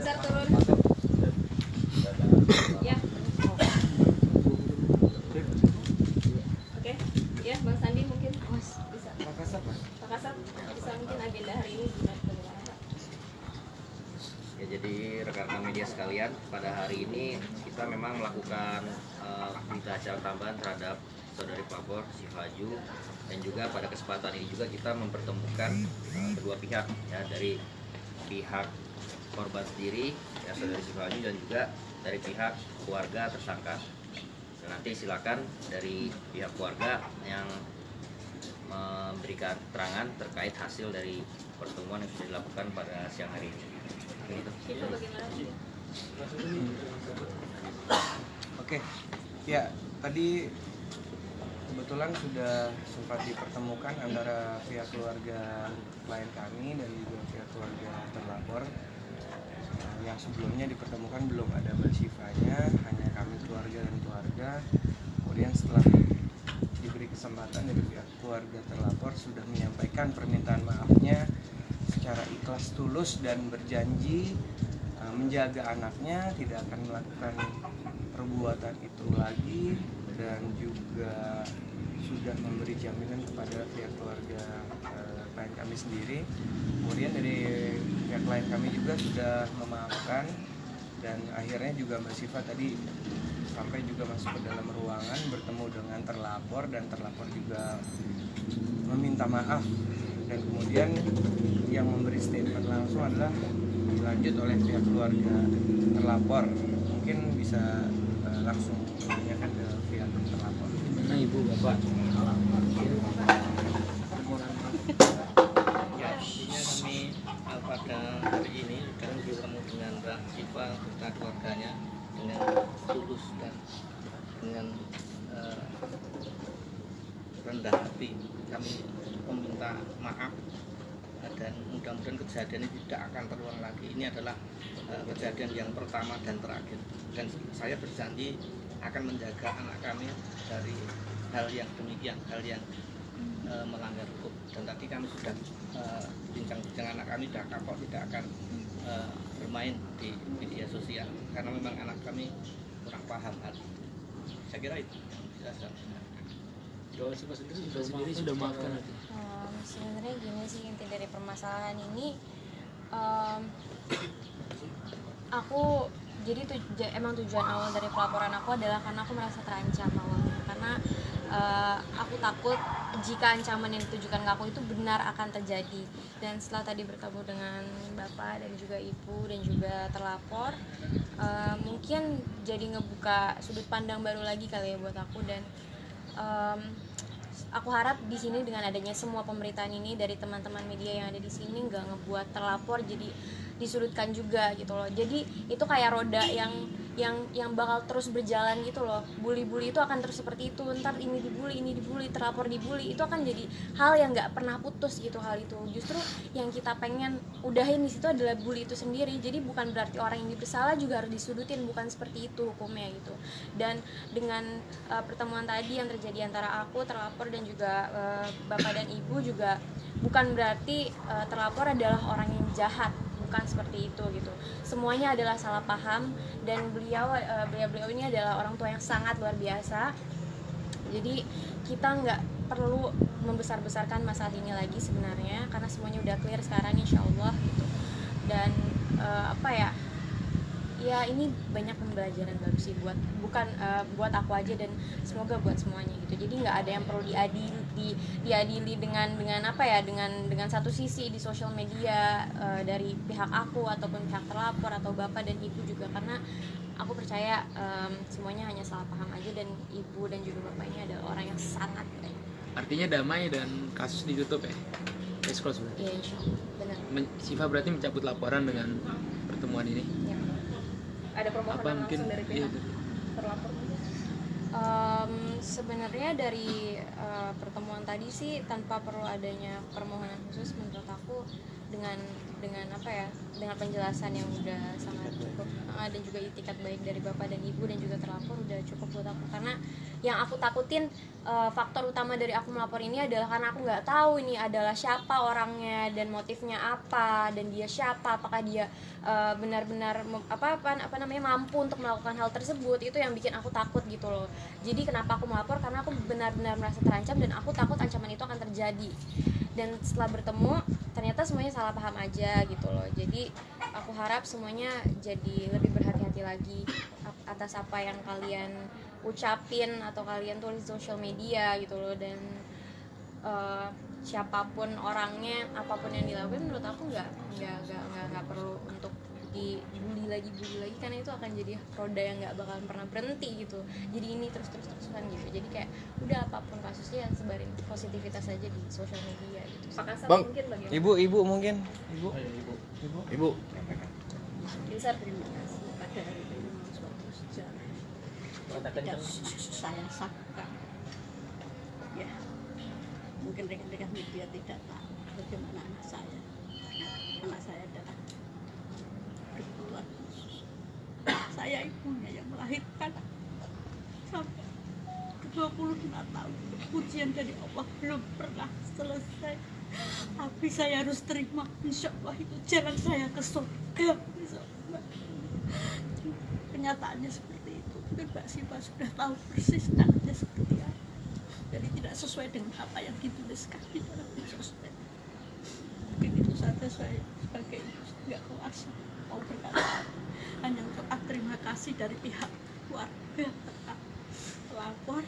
Besar turun. Ya. Oke. Ya, Bang Sandi mungkin bisa. Makassar, Pak. Makassar bisa mungkin agenda hari ini bagaimana, Pak? Ya, jadi rekan-rekan media sekalian, pada hari ini kita memang melakukan berita acara tambahan terhadap saudari pelapor Syifaju, dan juga pada kesempatan ini juga kita mempertemukan kedua pihak, ya, dari pihak korban sendiri, ya, saudari Syifaju, dan juga dari pihak keluarga tersangka. Dan nanti silakan dari pihak keluarga yang memberikan keterangan terkait hasil dari pertemuan yang sudah dilakukan pada siang hari ini. Itu bagaimana? Oke, ya tadi kebetulan sudah sempat dipertemukan antara pihak keluarga klien kami dan juga pihak keluarga terlapor. Yang sebelumnya dipertemukan belum ada Mbak Syifanya, hanya kami keluarga dan keluarga. Kemudian setelah diberi kesempatan dari pihak keluarga terlapor sudah menyampaikan permintaan maafnya secara ikhlas tulus dan berjanji menjaga anaknya, tidak akan melakukan perbuatan itu lagi, dan juga sudah memberi jaminan kepada pihak keluarga klien kami sendiri. Kemudian dari pihak klien kami juga sudah memaafkan, dan akhirnya juga Mbak Syifa tadi sampai juga masuk ke dalam ruangan bertemu dengan terlapor, dan terlapor juga meminta maaf, dan kemudian yang memberi statement langsung adalah dilanjut oleh pihak keluarga terlapor. Mungkin bisa langsung menanyakan ke pihak terlapor. Gimana Ibu, Bapak? Ya, intinya kami pada hari ini sudah bertemu dengan Mbak Syifa serta keluarganya dengan tulus dan dengan rendah hati. Kami meminta maaf, dan mudah-mudahan kejadian ini tidak akan terulang lagi. Ini adalah kejadian yang pertama dan terakhir, dan saya berjanji akan menjaga anak kami dari hal yang demikian, hal yang melanggar hukum. Dan tadi kami sudah bincang-bincang, anak kami sudah kapok tidak akan bermain di media sosial karena memang anak kami kurang paham hal. Saya kira itu yang bisa saya sampaikan. Kalau sendiri sudah maafkan hati. Sebenarnya gini sih, inti dari permasalahan ini, aku jadi emang tujuan awal dari pelaporan aku adalah karena aku merasa terancam awalnya, karena aku takut jika ancaman yang ditujukan ke aku itu benar akan terjadi. Dan setelah tadi bertemu dengan bapak dan juga ibu dan juga terlapor, mungkin jadi ngebuka sudut pandang baru lagi kali ya buat aku. Dan aku harap di sini dengan adanya semua pemberitaan ini dari teman-teman media yang ada di sini nggak ngebuat terlapor jadi disudutkan juga gitu loh. Jadi itu kayak roda yang bakal terus berjalan gitu loh. Bully-bully itu akan terus seperti itu. Ntar ini dibully, terlapor dibully, itu akan jadi hal yang nggak pernah putus gitu. Hal itu justru yang kita pengen udahin di situ adalah bully itu sendiri. Jadi bukan berarti orang yang bersalah juga harus disudutin, bukan seperti itu hukumnya gitu. Dan dengan pertemuan tadi yang terjadi antara aku, terlapor, dan juga bapak dan ibu juga bukan berarti terlapor adalah orang yang jahat, bukan seperti itu gitu. Semuanya adalah salah paham, dan beliau ini adalah orang tua yang sangat luar biasa. Jadi kita nggak perlu membesar-besarkan masalah ini lagi sebenarnya, karena semuanya udah clear sekarang insyaallah gitu. Dan ya ini banyak pembelajaran baru sih buat aku aja, dan semoga buat semuanya gitu. Jadi nggak ada yang perlu diadili dengan satu sisi di sosial media dari pihak aku ataupun pihak terlapor atau bapak dan ibu juga, karena aku percaya semuanya hanya salah paham aja, dan ibu dan juga bapak ini adalah orang yang sangat baik. Artinya damai dan kasus ditutup ya? Case close berarti? Iya insyaallah, benar. Syifa berarti mencabut laporan dengan pertemuan ini? Ya. Ada permohonan langsung dari pihak terlapor? Sebenarnya dari pertemuan tadi sih tanpa perlu adanya permohonan khusus menurut aku, dengan dengan penjelasan yang udah sangat cukup, dan juga itikat baik dari bapak dan ibu dan juga terlapor udah cukup buat aku. Karena yang aku takutin, faktor utama dari aku melapor ini adalah karena aku nggak tahu ini adalah siapa orangnya dan motifnya apa, dan dia siapa, apakah dia benar-benar mampu untuk melakukan hal tersebut. Itu yang bikin aku takut gitu loh. Jadi kenapa aku melapor, karena aku benar-benar merasa terancam dan aku takut ancaman itu akan terjadi. Dan setelah bertemu ternyata semuanya salah paham aja gitu loh. Jadi aku harap semuanya jadi lebih berhati-hati lagi atas apa yang kalian ucapin atau kalian tulis di sosial media gitu loh. Dan siapapun orangnya, apapun yang dilakukan, menurut aku nggak perlu untuk dibully lagi, karena itu akan jadi roda yang nggak bakalan pernah berhenti gitu. Jadi ini terusan gitu. Jadi kayak udah apapun kasusnya sebarin positivitas aja di sosial media gitu. Pak Kasat Bang, mungkin bagaimana? Ibu mungkin Ibu. Bisa terima kasih pada hari ini suatu sejarah tidak saya sangka. Ya, mungkin rekan-rekan media tidak tahu bagaimana anak saya. Anak saya adalah berkebutuhan khusus. Saya ibunya yang melahirkan sampai ke 25 tahun. Ujian dari Allah belum pernah selesai. Tapi saya harus terima, insya Allah itu jalan saya ke surga. Kenyataannya seperti itu. Mungkin Mbak Siva sudah tahu persis anaknya seperti apa. Jadi tidak sesuai dengan apa yang dituliskan di dalam sosmed. Mungkin itu saja saya sebagai ibu nggak kuasa mau berkata. Hanya untuk terima kasih dari pihak keluarga pelapor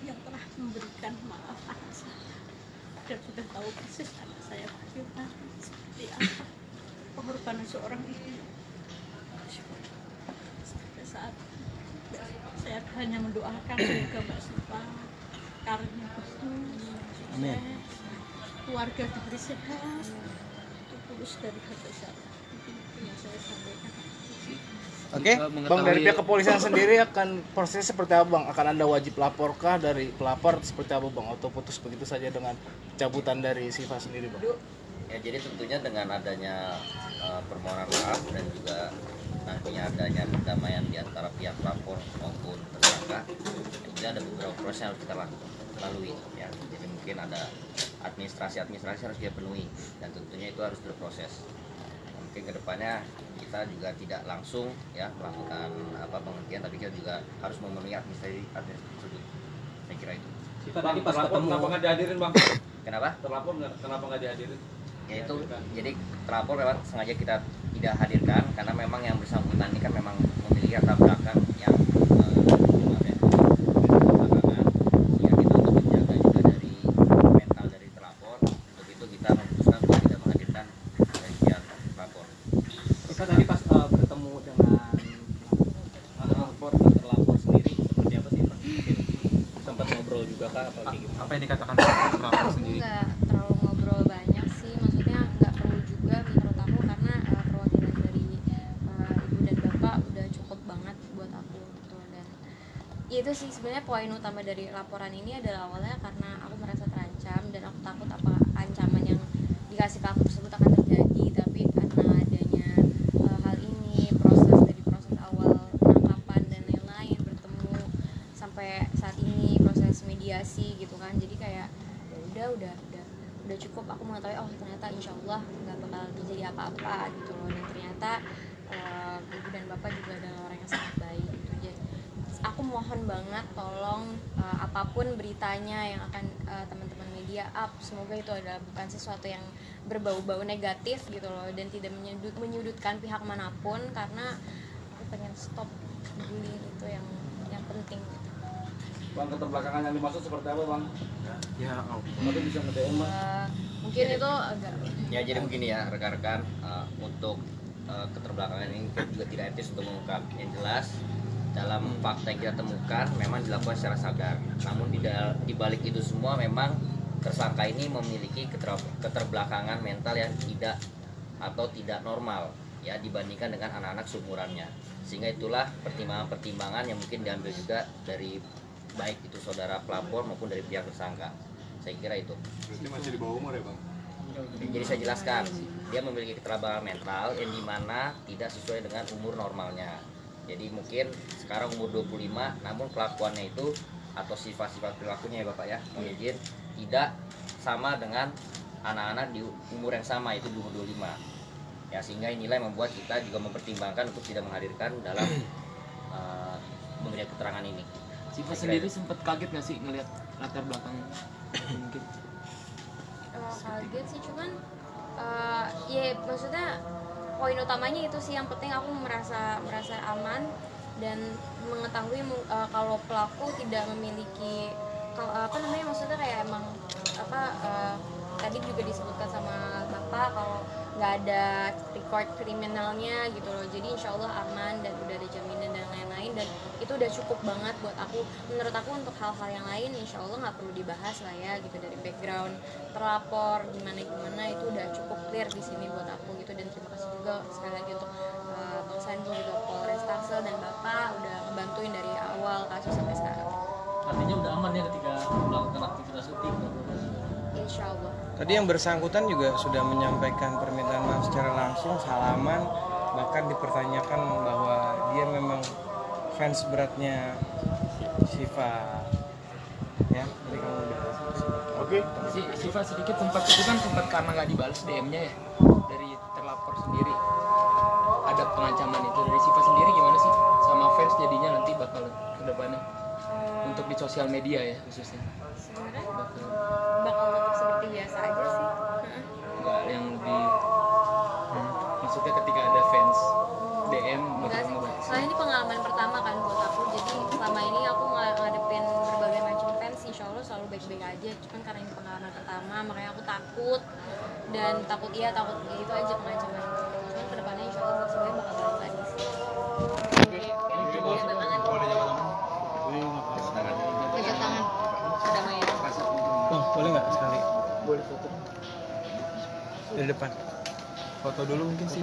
yang telah memberikan maaf anak saya. Dan sudah tahu persis anak saya bagaimana, seperti apa pengorbanan seorang ibu. Sampai saat saya hanya mendoakan semoga Mbak Siva karirnya bagus, sukses, keluarga diberi sehat, tulus dari hati saya. Mungkin itu yang saya sampaikan. Oke. Bang, dari pihak kepolisian sendiri akan prosesnya seperti apa, Bang? Akan ada wajib laporkah dari pelapor seperti apa, Bang? Atau putus begitu saja dengan cabutan dari Siva sendiri, Bang? Ya, jadi tentunya dengan adanya permohonan maaf dan juga nantinya adanya perdamaian di antara pihak pelapor maupun tersangka, tentunya ada beberapa proses yang harus kita lalui ya. Jadi mungkin ada administrasi harus dia penuhi dan tentunya itu harus berproses. Mungkin kedepannya kita juga tidak langsung ya melakukan penghentian, tapi kita juga harus memenuhi administrasi tersebut. Saya kira itu. Bang, terlapor kenapa nggak dihadirin, Bang? Kenapa? Terlapor kenapa nggak dihadirin? Ya itu, jadi terlapor memang sengaja kita tidak hadirkan karena memang yang bersangkutan ini kan memang memiliki latar belakang yang belakangan, sehingga kita untuk menjaga juga dari mental dari terlapor, untuk itu kita memutuskan untuk tidak menghadirkan dari pihak terlapor. Kita tadi pas bertemu dengan terlapor sendiri seperti apa sih, Pak? Mungkin sempat ngobrol juga kah apa kayak gitu? Apa yang dikatakan terlapor sendiri? Nggak terlalu ngobrol banyak sih, maksudnya nggak perlu juga menurut aku, karena perwakilan dari ibu dan bapak udah cukup banget buat aku gitu. Dan itu sih sebenarnya poin utama dari laporan ini adalah awalnya karena aku merasa terancam dan aku takut apa ancaman yang dikasih ke aku tersebut akan terjadi. Tapi karena adanya hal ini, proses awal penangkapan dan lain-lain, bertemu sampai saat ini proses mediasi gitu kan, jadi kayak ya udah cukup aku mengetahui oh ternyata insya Allah nggak bakal terjadi apa-apa gitu loh. Dan ternyata ibu dan bapak juga adalah orang yang sangat baik gitu. Jadi aku mohon banget tolong apapun beritanya yang akan teman-teman media up, semoga itu adalah bukan sesuatu yang berbau-bau negatif gitu loh, dan tidak menyudutkan pihak manapun, karena aku pengen stop bullying itu yang penting gitu. Bang, keterbelakangan yang dimaksud seperti apa, Bang? Ya, Tapi bisa nge-DM, Bang. Mungkin itu agak Ya jadi begini ya rekan-rekan, untuk keterbelakangan ini kita juga tidak etis untuk mengungkap. Yang jelas dalam fakta yang kita temukan memang dilakukan secara sadar. Namun di balik itu semua memang tersangka ini memiliki keterbelakangan mental yang tidak normal ya dibandingkan dengan anak-anak seumurannya. Sehingga itulah pertimbangan-pertimbangan yang mungkin diambil juga dari baik itu saudara pelapor maupun dari pihak tersangka. Saya kira itu. Berarti masih di bawah umur ya, Bang? Jadi saya jelaskan, dia memiliki keterlambatan mental yang dimana tidak sesuai dengan umur normalnya. Jadi mungkin sekarang umur 25, namun kelakuannya itu atau sifat-sifat perilakunya ya Bapak ya, mungkin tidak sama dengan anak-anak di umur yang sama, itu di umur 25. Ya, sehingga inilah yang membuat kita juga mempertimbangkan untuk tidak menghadirkan dalam memberikan keterangan ini. Siva sendiri sempat kaget nggak sih ngelihat latar belakang mungkin? Kaget sih, cuman ya maksudnya poin utamanya itu sih, yang penting aku merasa aman dan mengetahui kalau pelaku tidak memiliki maksudnya kayak emang tadi juga disebutkan sama Bapak kalau nggak ada record kriminalnya gitu loh, jadi insya Allah aman dan udah ada jaminan dan lain-lain, dan itu udah cukup banget buat aku. Menurut aku untuk hal-hal yang lain insya Allah nggak perlu dibahas lah ya gitu, dari background terlapor gimana itu udah cukup clear di sini buat aku gitu. Dan terima kasih juga sekali lagi untuk Bang Sandi juga, Polres Tangsel dan Bapak udah ngebantuin dari awal kasus sampai sekarang. Artinya udah aman ya ketika melakukan aktivitas syuting. Insya Allah. Tadi yang bersangkutan juga sudah menyampaikan permintaan maaf secara langsung, salaman, bahkan dipertanyakan bahwa dia memang fans beratnya Siva. Ya, jadi kamu udah. Oke. Siva sedikit sempat karena nggak dibalas DM-nya ya dari terlapor sendiri. Ada pengancaman itu dari Siva sendiri gimana sih sama fans jadinya nanti bakal ke depannya untuk di sosial media ya khususnya? Sebenarnya bakal tetap seperti biasa aja sih. Enggak yang lebih maksudnya ketika ada fans DM enggak sih. Soalnya ini pengalaman pertama kan buat aku, jadi selama ini aku ngadepin berbagai macam fans insya Allah selalu baik-baik aja, cuman karena ini pengalaman pertama makanya aku takut itu aja pengancaman. Cuman kedepannya insya Allah buat semuanya bakal balik lagi sih. Jabat tangan kedamaian. Oh, boleh nggak sekali? Boleh foto. Dari depan. Foto dulu mungkin sih.